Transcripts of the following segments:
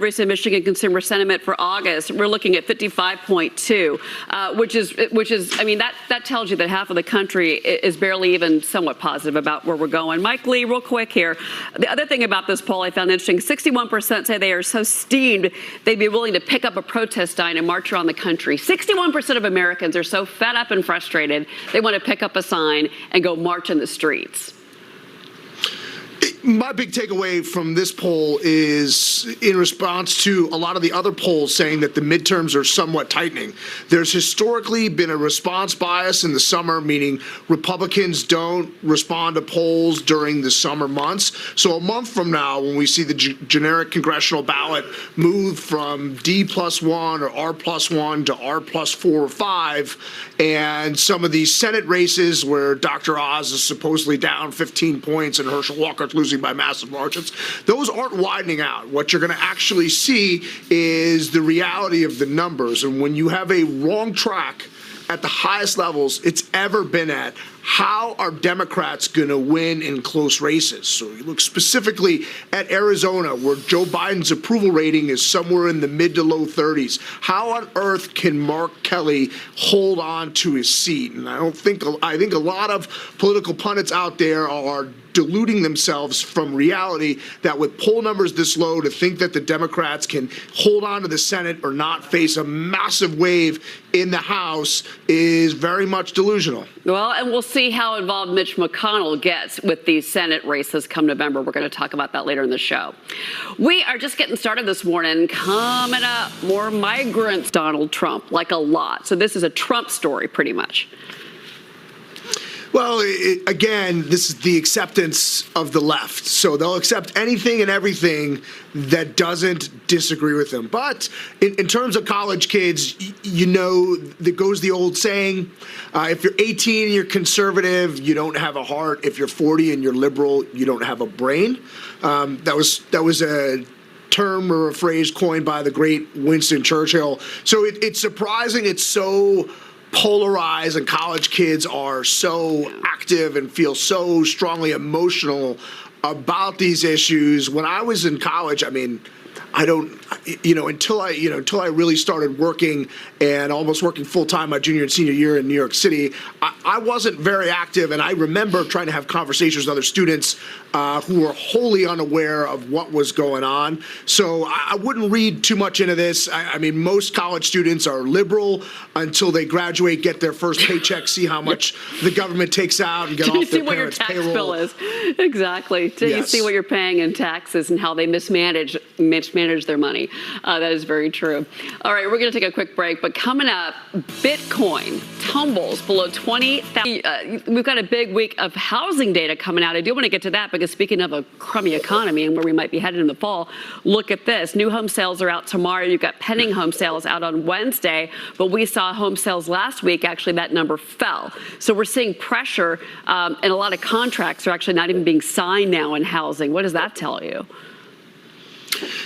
Recent Michigan consumer sentiment for August, we're looking at 55.2, which is, I mean, that tells you that half of the country is barely even somewhat positive about where we're going. Mike Lee, real quick here. The other thing about this poll I found interesting, 61% say they are so steamed they'd be willing to pick up a protest sign and march around the country. 61% of Americans are so fed up and frustrated they want to pick up a sign and go march in the streets. My big takeaway from this poll is in response to a lot of the other polls saying that the midterms are somewhat tightening. There's historically been a response bias in the summer, meaning Republicans don't respond to polls during the summer months. So a month from now, when we see the generic congressional ballot move from D+1 or R+1 to R+4 or 5, and some of these Senate races where Dr. Oz is supposedly down 15 points and Herschel Walker's losing by massive margins, those aren't widening out. What you're going to actually see is the reality of the numbers. And when you have a wrong track at the highest levels it's ever been at, how are Democrats going to win in close races? So you look specifically at Arizona, where Joe Biden's approval rating is somewhere in the mid to low 30s. How on earth can Mark Kelly hold on to his seat? And I think a lot of political pundits out there are deluding themselves from reality that with poll numbers this low, to think that the Democrats can hold on to the Senate or not face a massive wave in the House is very much delusional. Well, and we'll see how involved Mitch McConnell gets with these Senate races come November. We're going to talk about that later in the show. We are just getting started this morning. Coming up, more migrants, Donald Trump, like a lot. So this is a Trump story, pretty much. Well, again, this is the acceptance of the left. So they'll accept anything and everything that doesn't disagree with them. But in terms of college kids, you know, there goes the old saying, if you're 18 and you're conservative, you don't have a heart. If you're 40 and you're liberal, you don't have a brain. That was a term or a phrase coined by the great Winston Churchill. So it's surprising it's so polarized and college kids are so active and feel so strongly emotional about these issues. When I was in college, I mean, until I really started working and almost working full time my junior and senior year in New York City, I wasn't very active. And I remember trying to have conversations with other students who were wholly unaware of what was going on. So I wouldn't read too much into this. I mean, most college students are liberal until they graduate, get their first paycheck, see how much the government takes out, and get off their parents' payroll. You see what your tax bill is. Exactly. Till you see what you're paying in taxes and how they mismanage their money. That is very true. All right, we're going to take a quick break, but coming up, Bitcoin tumbles below 20,000. We've got a big week of housing data coming out. I do want to get to that because speaking of a crummy economy and where we might be headed in the fall, look at this. New home sales are out tomorrow. You've got pending home sales out on Wednesday, but we saw home sales last week. Actually, that number fell. So we're seeing pressure, and a lot of contracts are actually not even being signed now in housing. What does that tell you?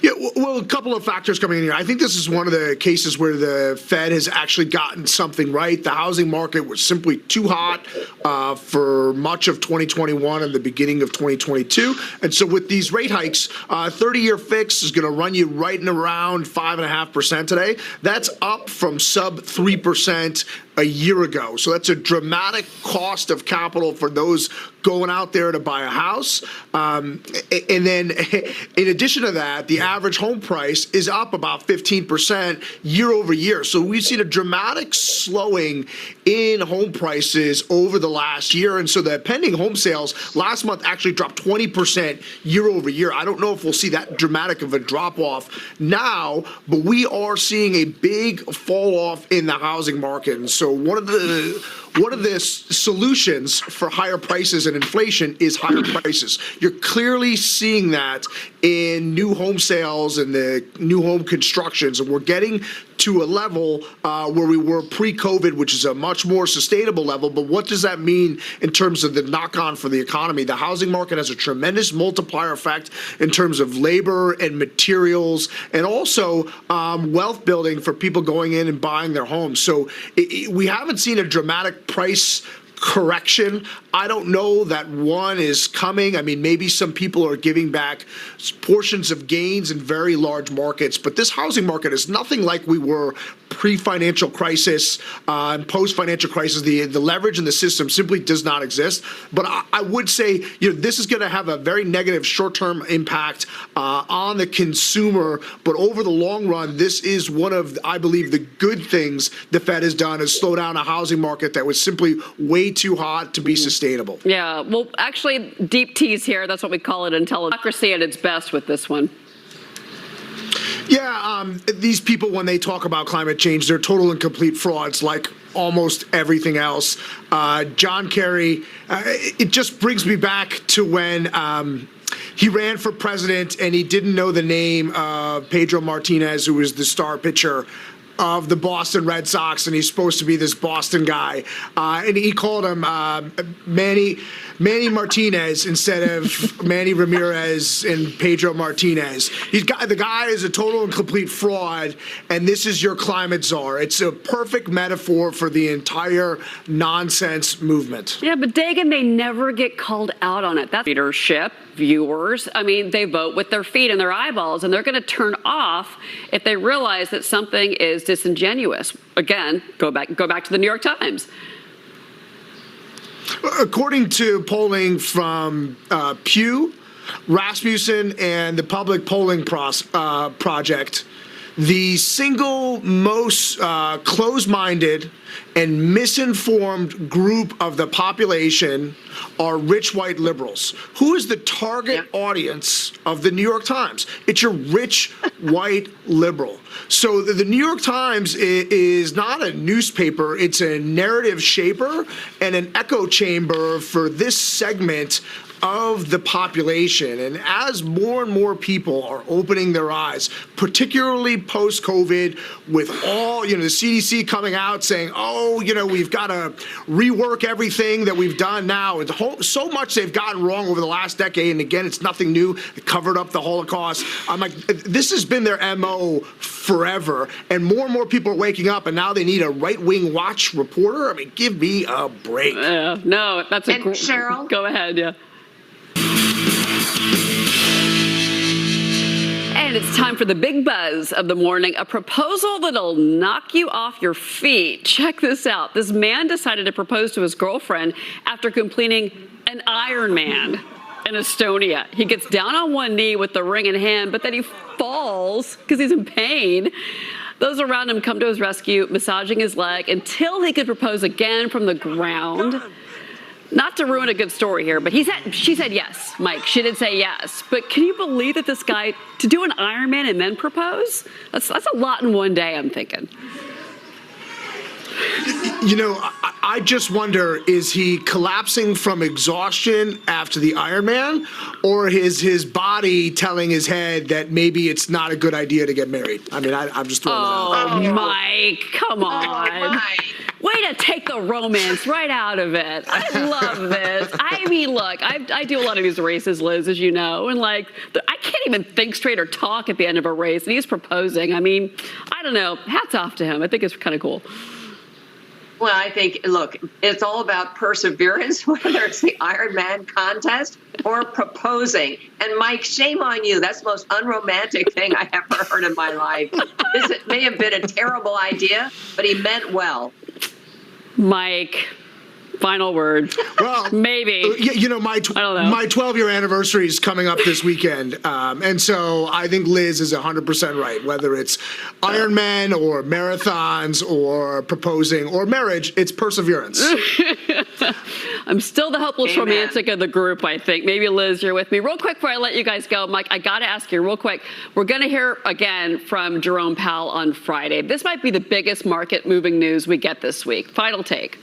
Yeah, well, a couple of factors coming in here. I think this is one of the cases where the Fed has actually gotten something right. The housing market was simply too hot for much of 2021 and the beginning of 2022. And so with these rate hikes, 30-year fix is going to run you right and around 5.5% today. That's up from sub 3% a year ago. So that's a dramatic cost of capital for those going out there to buy a house. And then in addition to that, the average home price is up about 15% year over year. So we've seen a dramatic slowing in home prices over the last year. And so the pending home sales last month actually dropped 20% year over year. I don't know if we'll see that dramatic of a drop off now, but we are seeing a big fall off in the housing market. And so one of the solutions for higher prices and inflation is higher prices. You're clearly seeing that in new home sales and the new home constructions, and we're getting to a level where we were pre-COVID, which is a much more sustainable level. But what does that mean in terms of the knock-on for the economy? The housing market has a tremendous multiplier effect in terms of labor and materials, and also wealth building for people going in and buying their homes. So we haven't seen a dramatic price correction. I don't know that one is coming. I mean, maybe some people are giving back portions of gains in very large markets, but this housing market is nothing like we were pre-financial crisis and post-financial crisis. The leverage in the system simply does not exist. But I would say, this is going to have a very negative short-term impact on the consumer. But over the long run, this is one of, I believe, the good things the Fed has done is slow down a housing market that was simply way too hot to be sustainable. Yeah, well, actually, deep tease here. That's what we call it in democracy at its best with this one. Yeah, these people, when they talk about climate change, they're total and complete frauds, like almost everything else. John Kerry, it just brings me back to when he ran for president and he didn't know the name of Pedro Martinez, who was the star pitcher of the Boston Red Sox, and he's supposed to be this Boston guy, and he called him Manny Martinez instead of Manny Ramirez and Pedro Martinez. The guy is a total and complete fraud, and this is your climate czar. It's a perfect metaphor for the entire nonsense movement. Yeah, but Dagan, they never get called out on it. That's readership, viewers. I mean, they vote with their feet and their eyeballs, and they're going to turn off if they realize that something is disingenuous. Again, go back to the New York Times. According to polling from Pew, Rasmussen, and the Public Polling Project, the single most closed-minded and misinformed group of the population are rich white liberals. Who is the target audience of the New York Times? It's your rich white liberal. So the New York Times is not a newspaper, it's a narrative shaper and an echo chamber for this segment of the population. And as more and more people are opening their eyes, particularly post-COVID, with all, the CDC coming out saying, we've got to rework everything that we've done now. And so much they've gotten wrong over the last decade. And again, it's nothing new. They covered up the Holocaust. I'm like, this has been their MO forever. And more people are waking up, and now they need a right-wing watch reporter. I mean, give me a break. No, that's a great... Cheryl? Go ahead, yeah. And it's time for the big buzz of the morning, a proposal that'll knock you off your feet. Check this out. This man decided to propose to his girlfriend after completing an Ironman in Estonia. He gets down on one knee with the ring in hand, but then he falls because he's in pain. Those around him come to his rescue, massaging his leg until he could propose again from the ground. Not to ruin a good story here, but she said yes, Mike. She did say yes. But can you believe that this guy, to do an Ironman and then propose? That's a lot in one day, I'm thinking. I just wonder, is he collapsing from exhaustion after the Ironman, or is his body telling his head that maybe it's not a good idea to get married? I mean, I'm just throwing that out. Oh, Mike, come on. Mike. Way to take the romance right out of it. I love this. I mean, look, I do a lot of these races, Liz, as you know, and I can't even think straight or talk at the end of a race, and he's proposing. I mean, I don't know. Hats off to him. I think it's kind of cool. Well, I think, look, it's all about perseverance, whether it's the Ironman contest or proposing. And Mike, shame on you. That's the most unromantic thing I ever heard in my life. This may have been a terrible idea, but he meant well. Mike, final word. Well, maybe. My 12-year anniversary is coming up this weekend, and so I think Liz is 100% right. Whether it's Ironman or marathons or proposing or marriage, it's perseverance. I'm still the helpless romantic of the group, I think. Maybe, Liz, you're with me. Real quick before I let you guys go, Mike, I got to ask you real quick. We're going to hear again from Jerome Powell on Friday. This might be the biggest market-moving news we get this week. Final take.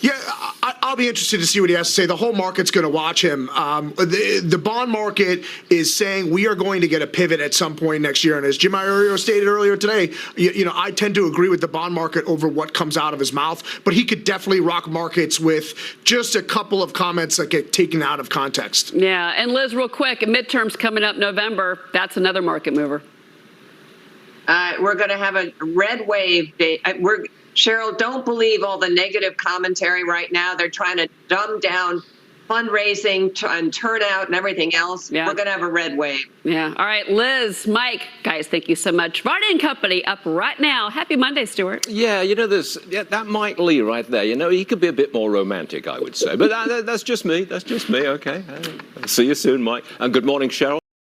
Yeah, I'll be interested to see what he has to say. The whole market's going to watch him. The bond market is saying we are going to get a pivot at some point next year. And as Jim Iorio stated earlier today, I tend to agree with the bond market over what comes out of his mouth. But he could definitely rock markets with just a couple of comments that get taken out of context. Yeah, and Liz, real quick, midterms coming up November. That's another market mover. We're going to have a red wave. Cheryl, don't believe all the negative commentary right now. They're trying to dumb down fundraising and turnout and everything else. Yeah. We're going to have a red wave. Yeah. All right, Liz, Mike, guys, thank you so much. Randon Company up right now. Happy Monday, Stuart. Yeah, that Mike Lee right there, he could be a bit more romantic, I would say. But that's just me. That's just me, okay? See you soon, Mike. And good morning, Cheryl.